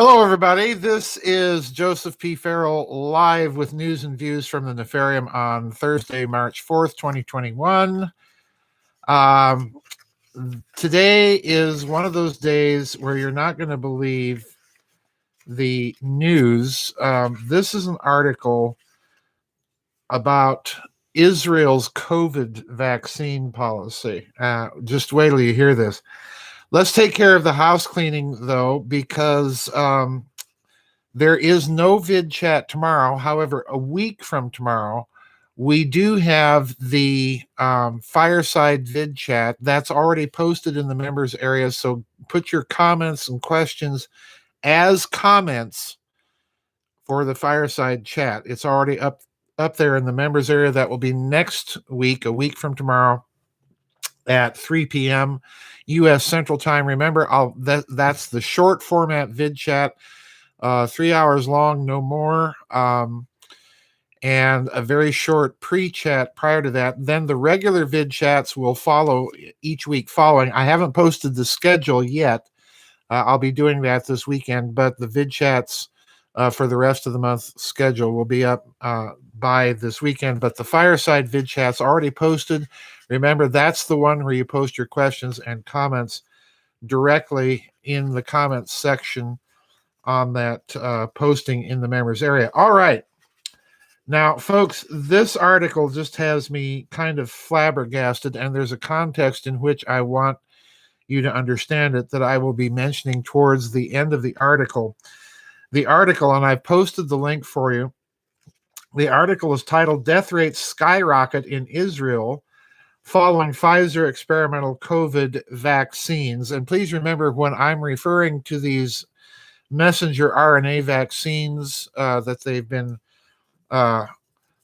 Hello, everybody. This is Joseph P. Farrell live with news and views from the Nefarium on Thursday, March 4th, 2021. Um, Today is one of those days where you're not going to believe the news. This is an article about Israel's COVID vaccine policy. Just wait till you hear this. Let's take care of the house cleaning, though, because there is no vid chat tomorrow. However, a week from tomorrow, we do have the fireside vid chat that's already posted in the members area. So put your comments and questions as comments for the fireside chat. It's already up there in the members area. That will be next week, a week from tomorrow at 3 p.m. U.S. Central Time. Remember, that's the short format vid chat. 3 hours long, no more, and a very short pre-chat prior to that. Then the regular vid chats will follow each week following. I haven't posted the schedule yet. I'll be doing that this weekend, but the vid chats for the rest of the month schedule will be up by this weekend. But the fireside vid chat's already posted. Remember, that's the one where you post your questions and comments directly in the comments section on that posting in the members area. All right. Now, folks, this article just has me kind of flabbergasted, and there's a context in which I want you to understand it that I will be mentioning towards the end of the article. The article, and I've posted the link for you, the article is titled "Death Rates Skyrocket in Israel Following Pfizer Experimental COVID Vaccines." And please remember, when I'm referring to these messenger RNA vaccines that they've been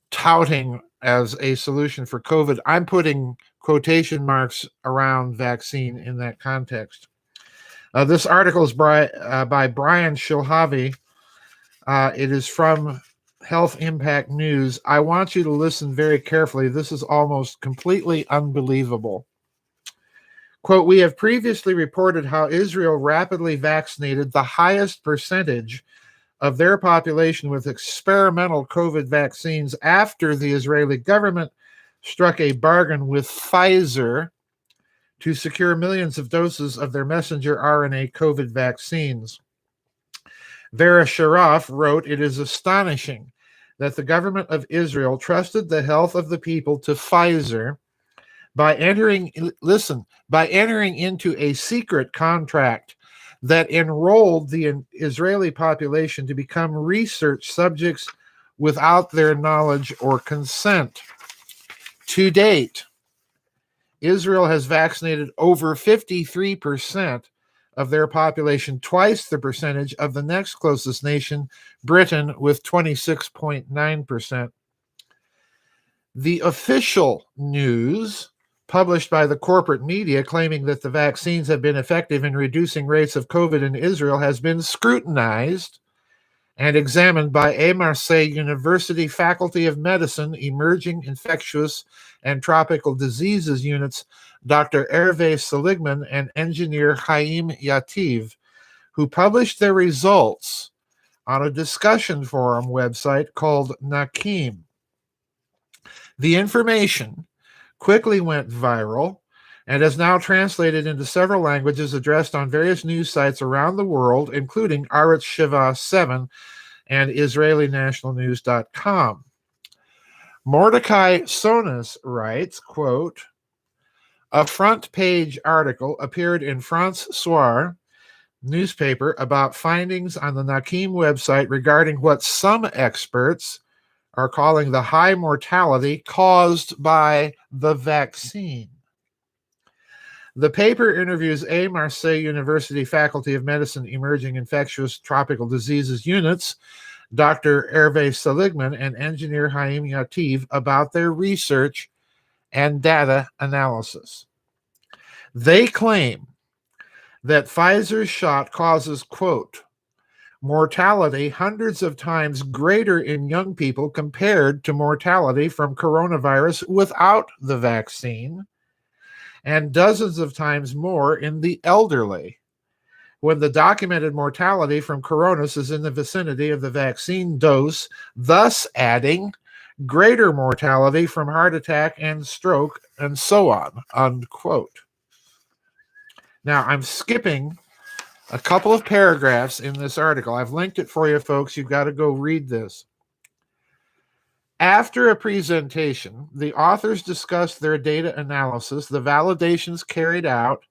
touting as a solution for COVID, I'm putting quotation marks around vaccine in that context. This article is by Brian Shilhavi. It is from Health Impact News. I want you to listen very carefully. This is almost completely unbelievable. Quote, "We have previously reported how Israel rapidly vaccinated the highest percentage of their population with experimental COVID vaccines after the Israeli government struck a bargain with Pfizer to secure millions of doses of their messenger RNA COVID vaccines." Vera Sharaf wrote, "It is astonishing that the government of Israel trusted the health of the people to Pfizer by entering into a secret contract that enrolled the Israeli population to become research subjects without their knowledge or consent. To date, Israel has vaccinated over 53% of their population, twice the percentage of the next closest nation, Britain, with 26.9%. The official news published by the corporate media claiming that the vaccines have been effective in reducing rates of COVID in Israel has been scrutinized and examined by Marseille University Faculty of Medicine Emerging Infectious and Tropical Diseases Units Dr. Hervé Seligman and engineer Chaim Yativ, who published their results on a discussion forum website called Nakim. The information quickly went viral and is now translated into several languages, addressed on various news sites around the world, including Aretz Sheva 7 and IsraeliNationalNews.com. Mordecai Sonas writes, quote, "A front page article appeared in France Soir newspaper about findings on the Nakim website regarding what some experts are calling the high mortality caused by the vaccine. The paper interviews Marseille University Faculty of Medicine Emerging Infectious Tropical Diseases Units, Dr. Hervé Seligman and engineer Chaim Yativ about their research and data analysis. They claim that Pfizer's shot causes, quote, mortality hundreds of times greater in young people compared to mortality from coronavirus without the vaccine, and dozens of times more in the elderly, when the documented mortality from coronas is in the vicinity of the vaccine dose, thus adding greater mortality from heart attack and stroke, and so on, unquote. Now, I'm skipping a couple of paragraphs in this article. I've linked it for you, folks. You've got to go read this. After a presentation, the authors discussed their data analysis, the validations carried out,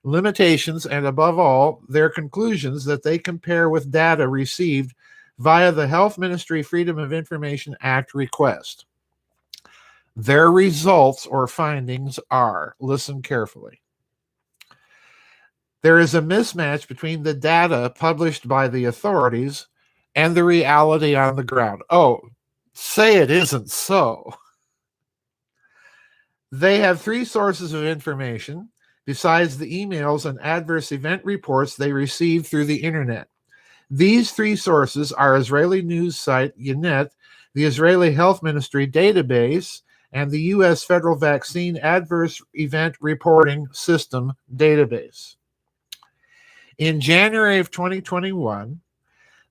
limitations, and above all, their conclusions that they compare with data received via the Health Ministry Freedom of Information Act request. Their results or findings are, listen carefully, there is a mismatch between the data published by the authorities and the reality on the ground. Oh, say it isn't so. They have three sources of information besides the emails and adverse event reports they receive through the internet. These three sources are Israeli news site Ynet, the Israeli Health Ministry database, and the U.S. Federal Vaccine Adverse Event Reporting System database. In January of 2021,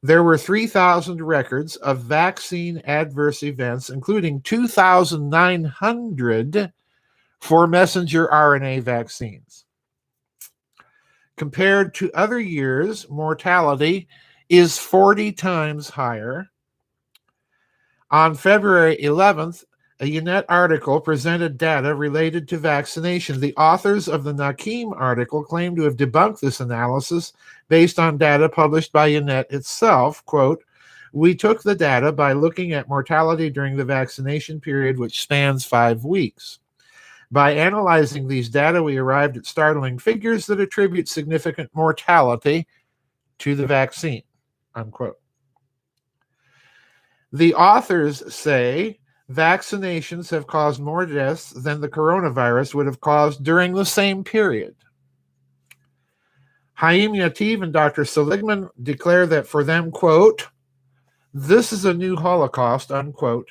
there were 3,000 records of vaccine adverse events, including 2,900 for messenger RNA vaccines. Compared to other years, mortality is 40 times higher. On February 11th, a Ynet article presented data related to vaccination. The authors of the Nakim article claim to have debunked this analysis based on data published by Ynet itself. Quote, we took the data by looking at mortality during the vaccination period, which spans 5 weeks. By analyzing these data, we arrived at startling figures that attribute significant mortality to the vaccine, unquote. The authors say vaccinations have caused more deaths than the coronavirus would have caused during the same period. Haim Yativ and Dr. Seligman declare that for them, quote, this is a new Holocaust, unquote,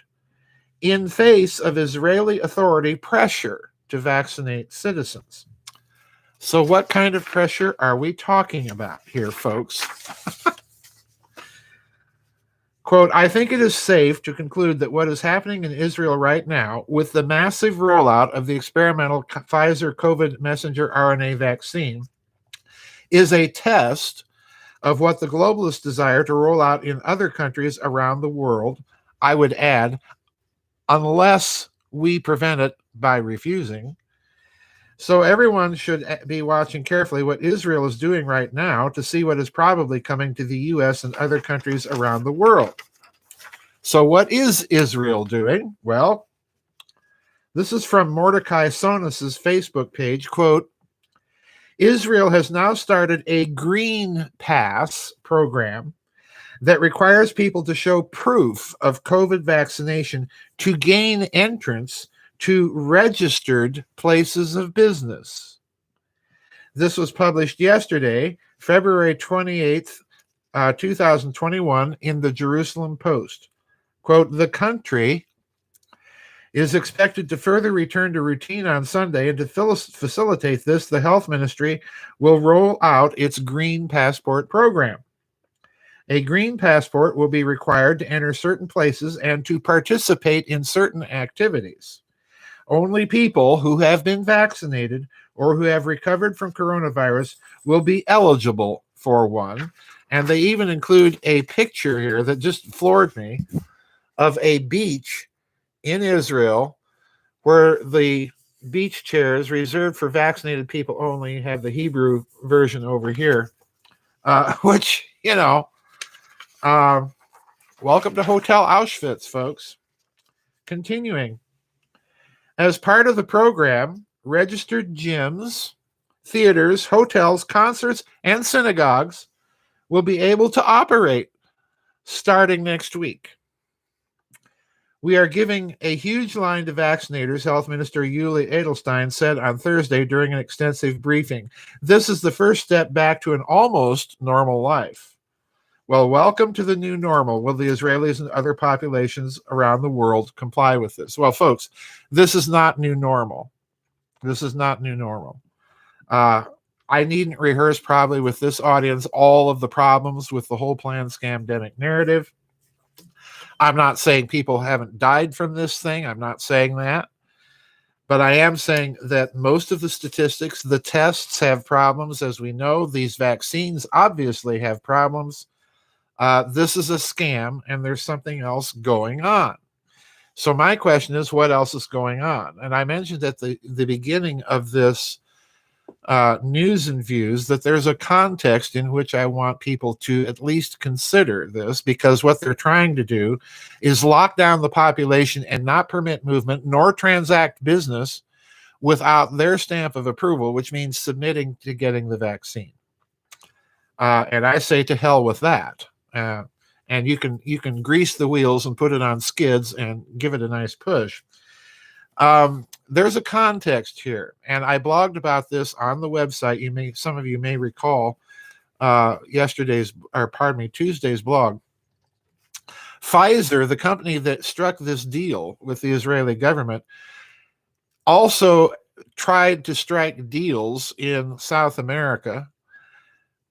in face of Israeli authority pressure to vaccinate citizens. So what kind of pressure are we talking about here, folks? Quote, I think it is safe to conclude that what is happening in Israel right now with the massive rollout of the experimental Pfizer COVID messenger RNA vaccine is a test of what the globalists desire to roll out in other countries around the world. I would add, unless we prevent it by refusing. So everyone should be watching carefully what Israel is doing right now to see what is probably coming to the U.S. and other countries around the world. So what is Israel doing? Well, this is from Mordecai Sonas's Facebook page. Quote, Israel has now started a Green Pass program that requires people to show proof of COVID vaccination to gain entrance to registered places of business. This was published yesterday, February 28th, 2021, in the Jerusalem Post. Quote, the country is expected to further return to routine on Sunday, and to facilitate this, the health ministry will roll out its Green Passport program. A green passport will be required to enter certain places and to participate in certain activities. Only people who have been vaccinated or who have recovered from coronavirus will be eligible for one. And they even include a picture here that just floored me of a beach in Israel where the beach chairs reserved for vaccinated people only have the Hebrew version over here, which, you know, welcome to Hotel Auschwitz, folks. Continuing. As part of the program, registered gyms, theaters, hotels, concerts, and synagogues will be able to operate starting next week. We are giving a huge line to vaccinators, Health Minister Yuli Edelstein said on Thursday during an extensive briefing. This is the first step back to an almost normal life. Well, welcome to the new normal. Will the Israelis and other populations around the world comply with this? Well, folks, this is not new normal. This is not new normal. I needn't rehearse probably with this audience all of the problems with the whole plan scamdemic narrative. I'm not saying people haven't died from this thing. I'm not saying that. But I am saying that most of the statistics, the tests have problems. As we know, these vaccines obviously have problems. This is a scam, and there's something else going on. So my question is, what else is going on? And I mentioned at the beginning of this news and views that there's a context in which I want people to at least consider this, because what they're trying to do is lock down the population and not permit movement nor transact business without their stamp of approval, which means submitting to getting the vaccine. And I say to hell with that. And you can grease the wheels and put it on skids and give it a nice push. There's a context here, and I blogged about this on the website. Some of you may recall Tuesday's blog. Pfizer, the company that struck this deal with the Israeli government, also tried to strike deals in South America,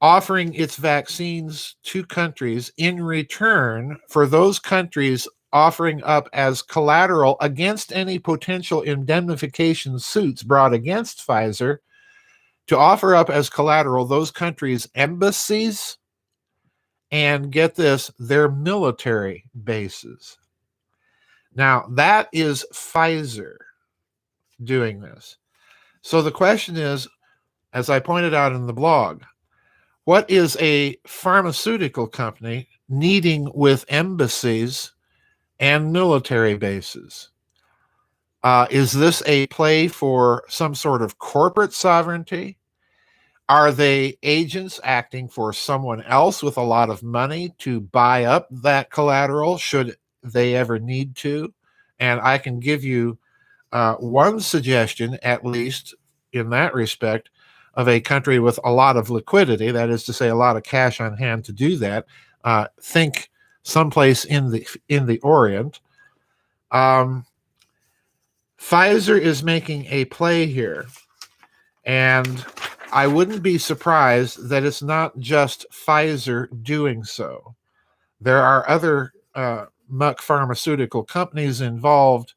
offering its vaccines to countries in return for those countries offering up as collateral against any potential indemnification suits brought against Pfizer, to offer up as collateral those countries' embassies and, get this, their military bases. Now, that is Pfizer doing this. So the question is, as I pointed out in the blog, what is a pharmaceutical company needing with embassies and military bases? Is this a play for some sort of corporate sovereignty? Are they agents acting for someone else with a lot of money to buy up that collateral should they ever need to? And I can give you one suggestion, at least in that respect, of a country with a lot of liquidity, that is to say, a lot of cash on hand to do that. Think someplace in the Orient. Pfizer is making a play here, and I wouldn't be surprised that it's not just Pfizer doing so. There are other muck pharmaceutical companies involved,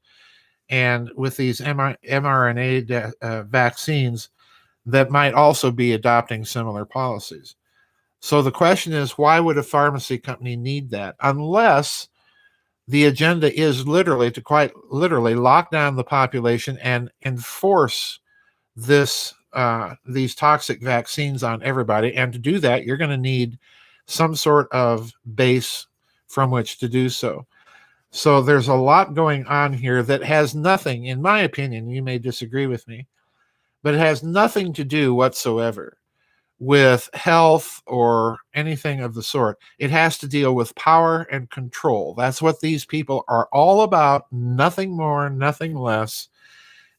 and with these mRNA vaccines that might also be adopting similar policies. So the question is, why would a pharmacy company need that? Unless the agenda is literally to quite literally lock down the population and enforce these toxic vaccines on everybody. And to do that, you're going to need some sort of base from which to do so. So there's a lot going on here that has nothing, in my opinion, you may disagree with me, but it has nothing to do whatsoever with health or anything of the sort. It has to deal with power and control. That's what these people are all about, nothing more, nothing less.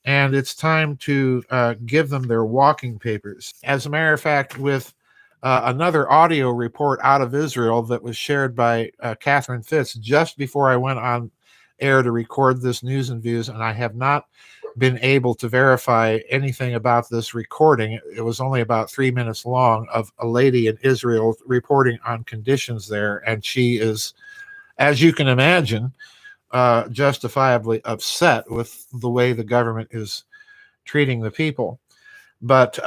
And it's time to give them their walking papers. As a matter of fact, with another audio report out of Israel that was shared by Catherine Fitz just before I went on air to record this news and views, and I have not been able to verify anything about this recording. It was only about 3 minutes long, of a lady in Israel reporting on conditions there, and she is, as you can imagine, justifiably upset with the way the government is treating the people. But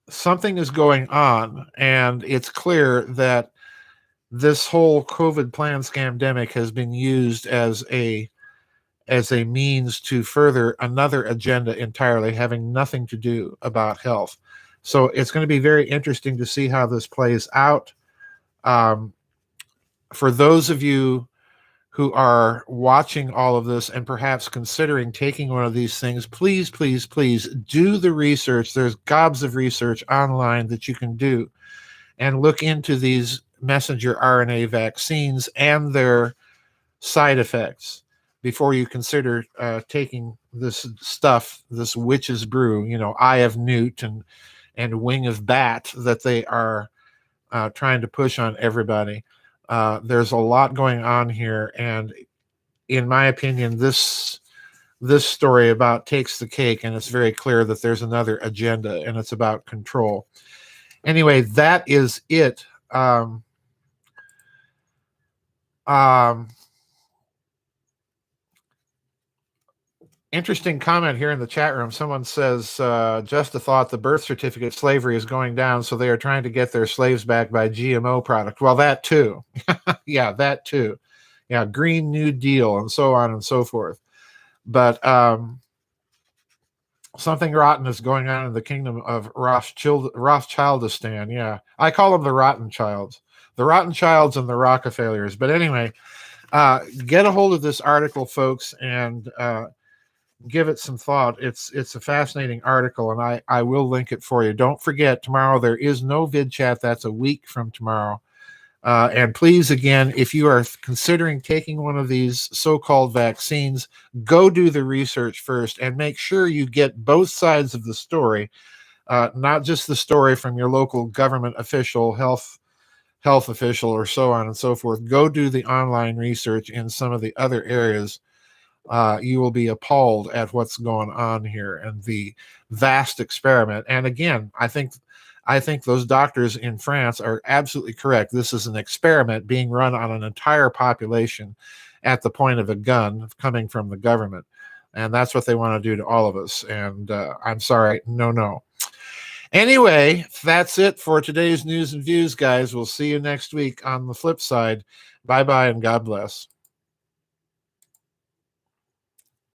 something is going on, and it's clear that this whole COVID plan scamdemic has been used as a means to further another agenda entirely, having nothing to do about health. So it's going to be very interesting to see how this plays out. For those of you who are watching all of this and perhaps considering taking one of these things, please, please, please do the research. There's gobs of research online that you can do, and look into these messenger RNA vaccines and their side effects before you consider taking this stuff, this witch's brew, eye of newt and wing of bat that they are trying to push on everybody. There's a lot going on here, and in my opinion, this this story about takes the cake, and it's very clear that there's another agenda, and it's about control. Anyway, that is it. Interesting comment here in the chat room. Someone says, just a thought, the birth certificate slavery is going down, so they are trying to get their slaves back by GMO product. Well, that too. Yeah, that too. Yeah, Green New Deal and so on and so forth. But something rotten is going on in the kingdom of Rothschildistan. Yeah, I call them the Rotten Childs. The Rotten Childs and the Rockefellers. But anyway, get a hold of this article, folks, and give it some thought. It's a fascinating article, and I will link it for you. Don't forget, tomorrow there is no vid chat. That's a week from tomorrow. And please, again, if you are considering taking one of these so-called vaccines, go do the research first and make sure you get both sides of the story, not just the story from your local government official, health official, or so on and so forth. Go do the online research in some of the other areas. You will be appalled at what's going on here and the vast experiment. And again, I think those doctors in France are absolutely correct. This is an experiment being run on an entire population at the point of a gun coming from the government. And that's what they want to do to all of us. And I'm sorry, no. Anyway, that's it for today's news and views, guys. We'll see you next week on the flip side. Bye-bye and God bless.